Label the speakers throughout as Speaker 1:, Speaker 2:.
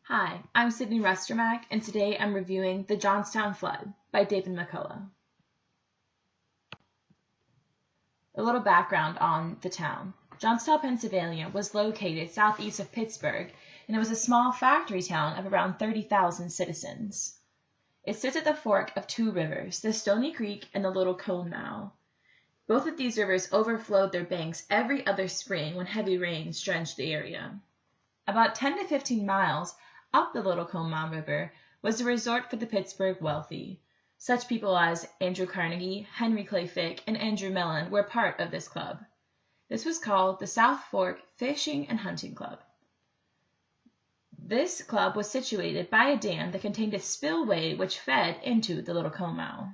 Speaker 1: Hi, I'm Sydney Ruster-Mack, and today I'm reviewing The Johnstown Flood by David McCullough. A little background on the town. Johnstown, Pennsylvania was located southeast of Pittsburgh, and it was a small factory town of around 30,000 citizens. It sits at the fork of two rivers, the Stony Creek and the Little Conemaugh. Both of these rivers overflowed their banks every other spring when heavy rains drenched the area. About 10 to 15 miles up the Little Conemaugh River was a resort for the Pittsburgh wealthy. Such people as Andrew Carnegie, Henry Clay Fick, and Andrew Mellon were part of this club. This was called the South Fork Fishing and Hunting Club. This club was situated by a dam that contained a spillway which fed into the Little Conemaugh.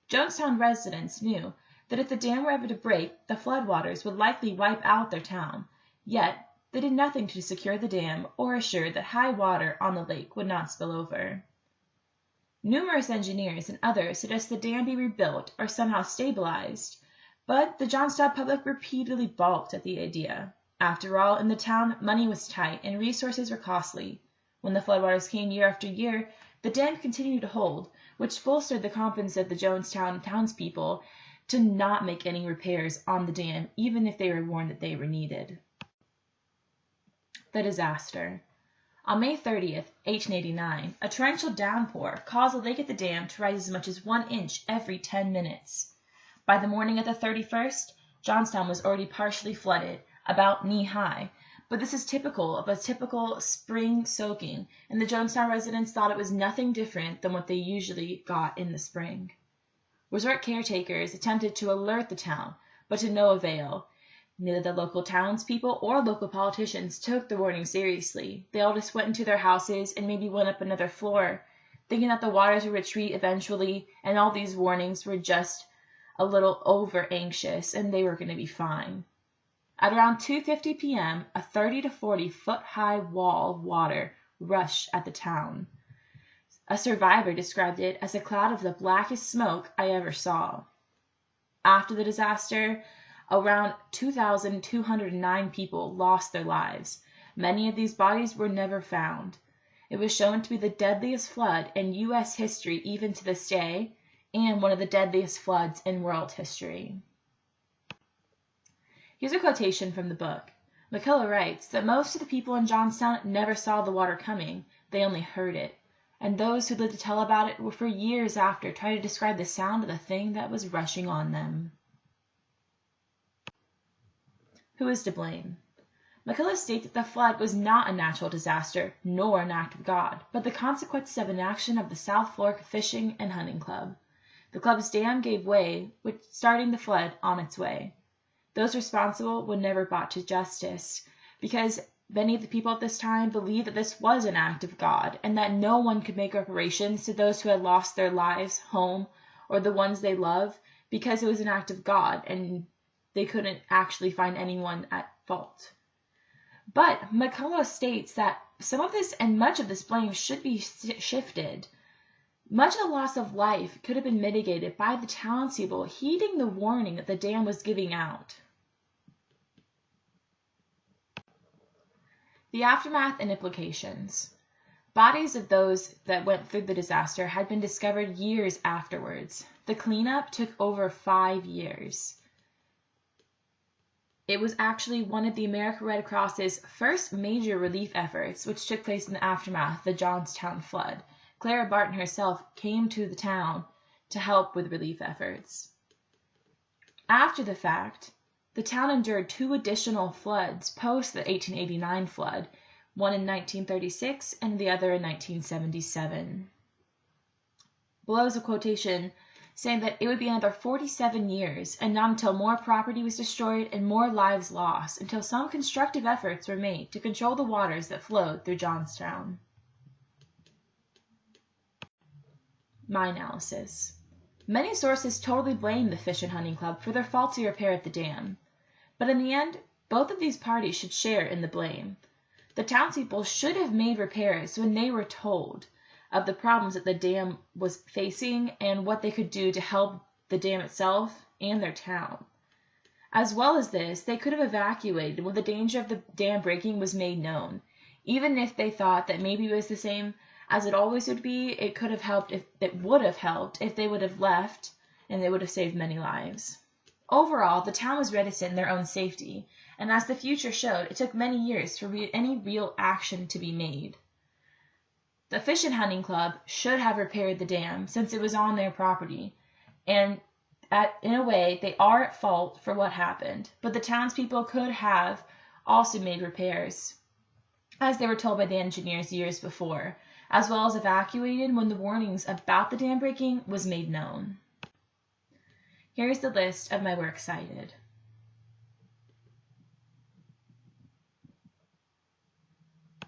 Speaker 1: Johnstown residents knew that if the dam were ever to break, the floodwaters would likely wipe out their town, yet they did nothing to secure the dam or assure that high water on the lake would not spill over. Numerous engineers and others suggested the dam be rebuilt or somehow stabilized, but the Johnstown public repeatedly balked at the idea. After all, in the town, money was tight and resources were costly. When the floodwaters came year after year, the dam continued to hold, which bolstered the confidence of the Johnstown townspeople to not make any repairs on the dam, even if they were warned that they were needed. The disaster. On May 30th, 1889, a torrential downpour caused the lake at the dam to rise as much as 1 inch every 10 minutes. By the morning of the 31st, Johnstown was already partially flooded, about knee-high, but this is typical of a typical spring soaking, and the Johnstown residents thought it was nothing different than what they usually got in the spring. Resort caretakers attempted to alert the town, but to no avail. Neither the local townspeople or local politicians took the warning seriously. They all just went into their houses and maybe went up another floor, thinking that the waters would retreat eventually, and all these warnings were just a little over-anxious, and they were going to be fine. At around 2:50 p.m., a 30 to 40-foot-high wall of water rushed at the town. A survivor described it as a cloud of the blackest smoke I ever saw. After the disaster, around 2,209 people lost their lives. Many of these bodies were never found. It was shown to be the deadliest flood in U.S. history even to this day, and one of the deadliest floods in world history. Here's a quotation from the book. McCullough writes that most of the people in Johnstown never saw the water coming, they only heard it. And those who lived to tell about it would for years after try to describe the sound of the thing that was rushing on them. Who is to blame? McCullough states that the flood was not a natural disaster, nor an act of God, but the consequences of an action of the South Fork Fishing and Hunting Club. The club's dam gave way, starting the flood on its way. Those responsible were never brought to justice, because many of the people at this time believed that this was an act of God, and that no one could make reparations to those who had lost their lives, home, or the ones they love, because it was an act of God, and they couldn't actually find anyone at fault. But McCullough states that some of this and much of this blame should be shifted. Much of the loss of life could have been mitigated by the townspeople heeding the warning that the dam was giving out. The aftermath and implications. Bodies of those that went through the disaster had been discovered years afterwards. The cleanup took over 5 years. It was actually one of the American Red Cross's first major relief efforts, which took place in the aftermath of the Johnstown Flood. Clara Barton herself came to the town to help with relief efforts. After the fact, the town endured 2 additional floods post the 1889 flood, one in 1936 and the other in 1977. Below is a quotation saying that it would be another 47 years, and not until more property was destroyed and more lives lost, until some constructive efforts were made to control the waters that flowed through Johnstown. My analysis. Many sources totally blame the Fish and Hunting Club for their faulty repair of the dam, but in the end, both of these parties should share in the blame. The townspeople should have made repairs when they were told of the problems that the dam was facing and what they could do to help the dam itself and their town. As well as this, they could have evacuated when the danger of the dam breaking was made known. Even if they thought that maybe it was the same as it always would be, it would have helped if they would have left, and they would have saved many lives. Overall, the town was reticent in their own safety, and as the future showed, it took many years for any real action to be made. The Fish and Hunting Club should have repaired the dam, since it was on their property, and in a way, they are at fault for what happened, but the townspeople could have also made repairs, as they were told by the engineers years before, as well as evacuated when the warnings about the dam breaking was made known. Here is the list of my works cited.